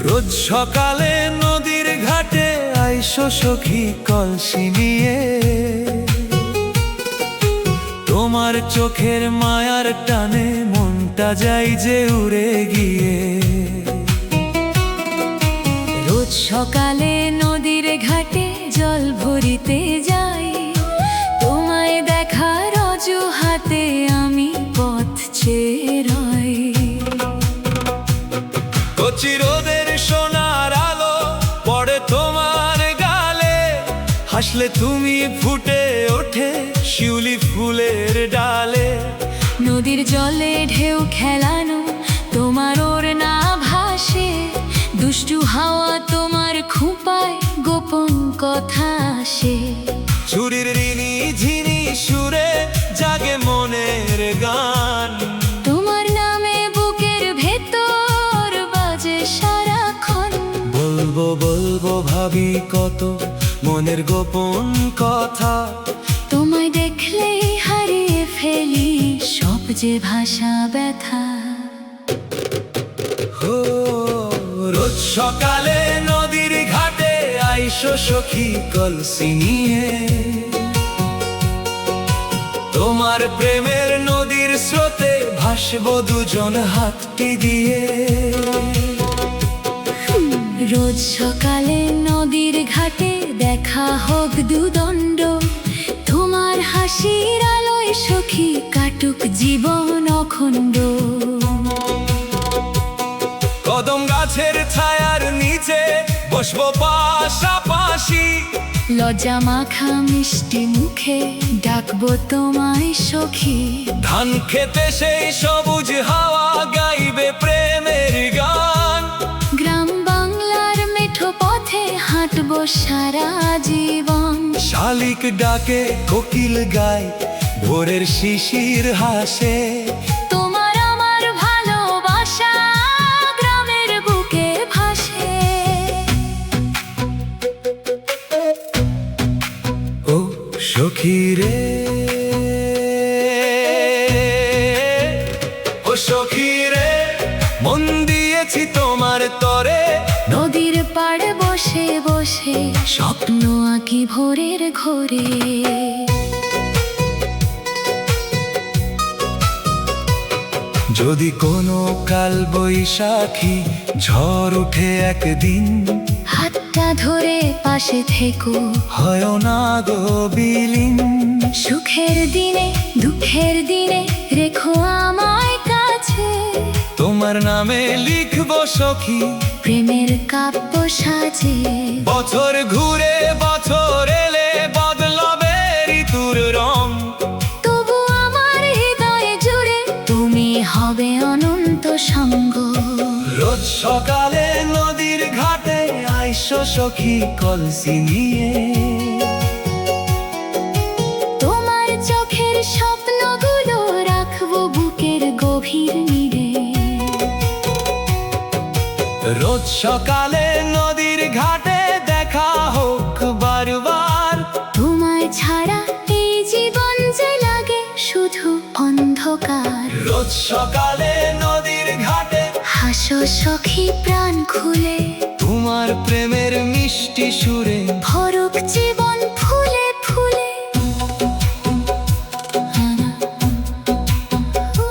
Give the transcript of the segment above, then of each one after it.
রোজ সকালে নদীর ঘাটে আইসো সখী কলসি নিয়ে, তোমার চোখের মায়ার টানে মনটা যাই যে উড়ে গিয়ে। রোজ সকালে নদীর ঘাটে জল ভরিতে যাই, তোমায় দেখার অজুহাতে আমি পথ চেয়ে রই। কচি রোদের সোনার আলো পড়ে তোমার গালে, হাসলে তুমি ফুটে ওঠে শিউলি ফুলের ডালে। নদীর জলে ঢেউ খেলানো তোমার ওড়না ভাসে, দুষ্টু হাওয়া তোমার খোঁপায় গোপন কথা আসে। চুরির রিনি ঝিনি সুরে জাগে মনের গান, তোমার নামে বুকের ভেতর বাজে সারাক্ষণ। বলবো বলবো ভাবি কত মনের গোপন কথা, তোমায় দেখলেই হারিয়ে ফেলি সব যে ভাষা ব্যথা। ও রোজ সকালে নদীর ঘাটে আইসো সখী কলসি নিয়ে, তোমার প্রেমের নদীর স্রোতে ভাসবো দুজন হাতটি দিয়ে। রোজ সকালে নদীর ঘাটে দেখা হোক দুদণ্ড, তোমার হাসির আলোয় সখী কাটুক জীবন অখণ্ড। কদম গাছের ছায়ার নিচে বসবো পাশাপাশি, লজ্জা মাখা মিষ্টি মুখে ডাকবো তোমায় সখী। ধান খেতে সেই সবুজ হাওয়া গাইবে প্রেমের গান, গ্রাম বাংলার মেঠো পথে হাঁটবো সারা জীবন। শালিক ডাকে কোকিল গায় ভোরের শিশির হাসে, তোমার আমার ভালোবাসা গ্রামের বুকে ভাসে। ও সখী রে, ও সখী রে, মন দিয়েছি তোমার তরে। নদীর পাড়ে বসে বসে স্বপ্ন আঁকি ভোরের ঘোরে। যদি কোনো কাল বৈশাখী ঝড় উঠে একদিন, হাতটা ধরে পাশে থেকো হয় না গো বিলীন। সুখের দিনে দুঃখের দিনে রেখো আমায় কাছে, তোমার নামে লিখবো সখী প্রেমের কাব্য সাজে। বছর ঘুরে বছর এলে বদলাবে ঋতুর রং, তবু আমার হৃদয়ে জুড়ে তুমি হবে অনন্ত সঙ্গ। রোজ সকালে নদীর ঘাটে আইসো সখী কলসি নিয়ে, তোমার চোখের স্বপ্নগুলো রাখবো বুকের গভীর নীড়ে। রোজ সকালে নদীর ঘাটে দেখা হোক বারবার, তোমায় ছাড়া এই জীবন যে লাগে শুধু অন্ধকার। রোজ সকালে নদীর ঘাটে হাসো সখী প্রাণ খুলে, তোমার প্রেমের মিষ্টি সুরে ভরুক জীবন ফুলে ফুলে। ও,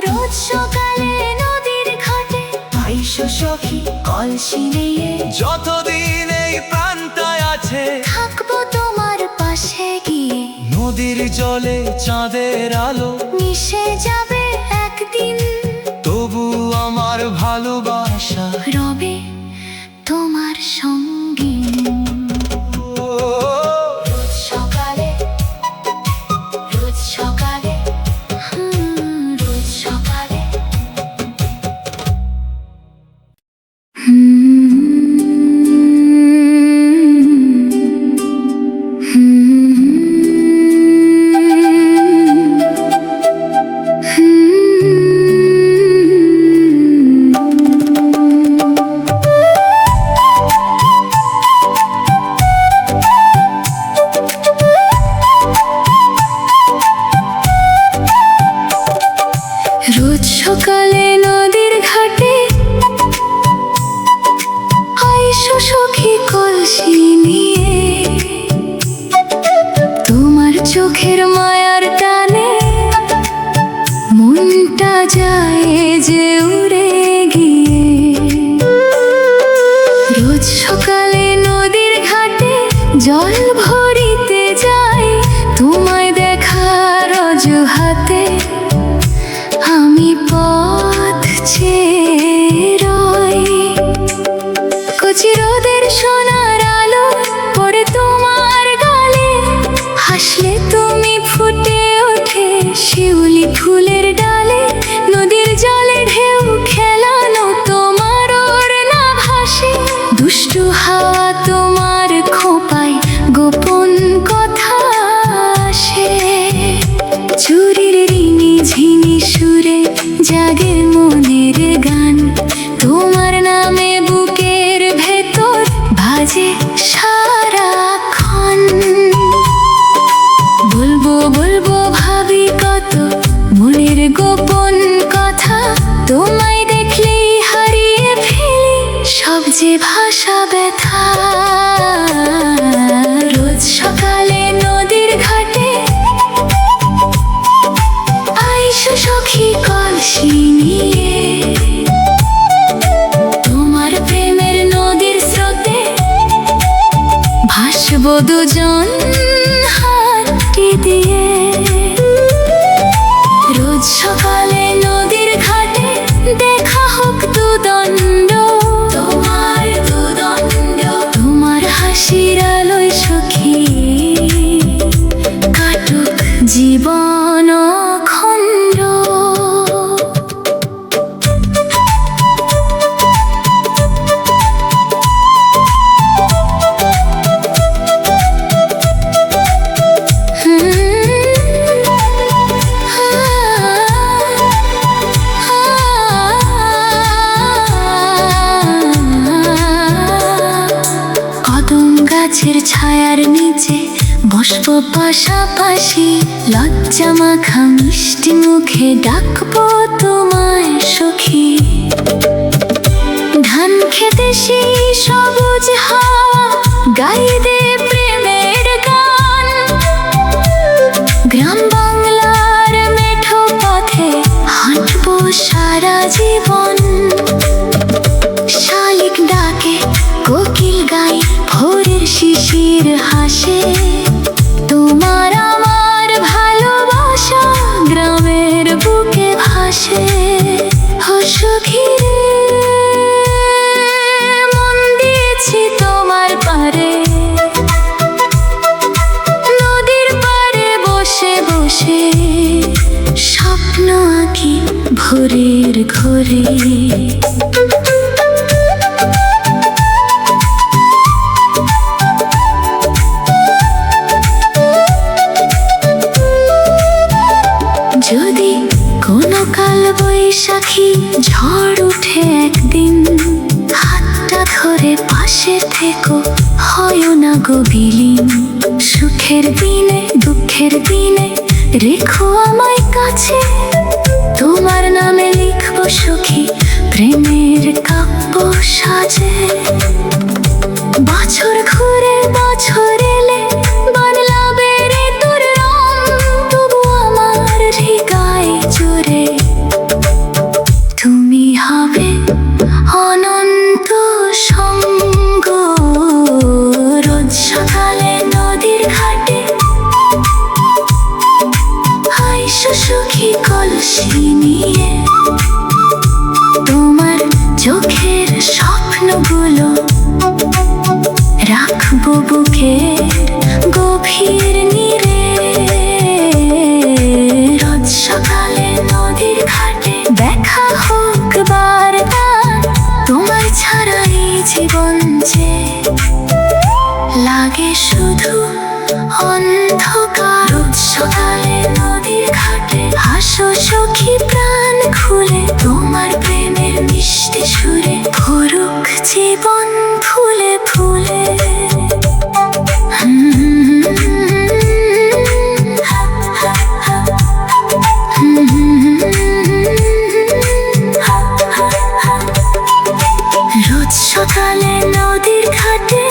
রোজ সকালে নদীর ঘাটে আইসো সখী কলসি নিয়ে, যতদিন এই প্রাণটায় আছে থাকবো তোমার পাশে গিয়ে। নদীর জলে চাঁদের আলো মিশে যাবে একদিন, তবু আমার ভালোবাসা রবে তোমার সঙ্গী। জল ভরিতে যাই তোমায় দেখার অজুহাতে, আমি পথ চেয়ে রই। কচি রোদের সোনার আলো পড়ে তোমার গালে, হাসলে তুমি ফুটে ওঠে শিউলি ফুলের ডালে। নদীর জলে ঢেউ খেলানো তোমার ওড়না ভাসে, দুষ্টু হাওয়া তোমার খোঁপায় গোপন কথা আসে। চুরির রিনি ঝিনি সুরে জাগে মনের গান, তোমার নামে বুকের ভেতর বাজে সারাক্ষণ। বলবো বলবো ভাবি কত মনের গোপন কথা, তোমায় দেখলেই হারিয়ে ফেলি সব যে ভাষা ব্যথা। রোজ সকালে নদীর ঘাটে আইসো সখী কলসি নিয়ে, তোমার প্রেমের নদীর স্রোতে ভাসবো দুজন হাতটি দিয়ে। রোজ সকালে নদীর ঘাটে দেখা হোক দুদণ্ড, তোমার দুদণ্ড। তোমার হাসির আলোয় সখী কাটুক জীবন খণ্ড। কদম গাছের ছায়ার নিচে বসবো পাশাপাশি, লজ্জা মাখা মিষ্টি মুখে ডাকবো তোমায় সখী। ধান খেতে সেই সবুজ হাওয়া গাইবে প্রেমের গান, গ্রাম বাংলার মেঠো পথে হাঁটবো সারা জীবন। শালিক ডাকে কোকিল গাই ভোরের শিশির হাসে, তোমার আমার ভালোবাসা গ্রামের বুকে ভাসে। ও সখী রে, মন দিয়েছি তোমার পারে, নদীর পাড়ে বসে বসে স্বপ্ন আঁকি ভোরের ঘরে। যদি কোনো কাল বৈশাখী ঝড় উঠে একদিন, হাতটা ধরে পাশে থেকো হয় না গো বিলীন। সুখের দিনে দুঃখের দিনে রেখো আমায় কাছে, তোমার নামে লিখবো সখী প্রেমের কাব্য সাজে। বছর ঘুরে বছর এলে বদলাবে রে তোর রং, তবু আমার হৃদয় জুড়ে তুমি হবে অনন্ত সঙ্গ। রোজ সকালে নদীর ঘাটে আইসো সখী কলসি নিয়ে, তোমার চোখের স্বপ্নগুলো রাখবো বুকের গভীর নীরে। রোজ সকালে নদীর ঘাটে দেখা হোক বারবার, তোমার ছাড়া এই জীবন যে লাগে শুধু অন্ধকার। রোজ সকালে নদীর ঘাটে হাসো সখী প্রাণ খুলে, তোমার প্রেমের মিষ্টি সুরে ভরুক জীবন ফুলে ফুলে। রোজ সকালে নদীর ঘাটে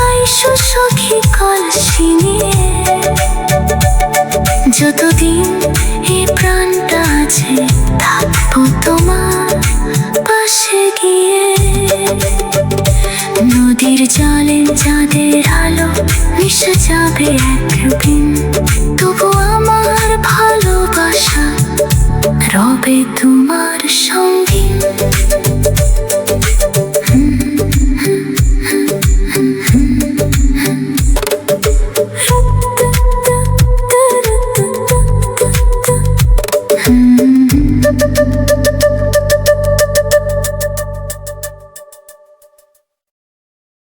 আইসো সখী কলসি নিয়ে, যতদিন এই প্রাণটা আছে থাকবো তোমার পাশে গিয়ে। নদীর আকাশের জলে চাঁদের আলো মিশে যাবে একদিন, তবু আমার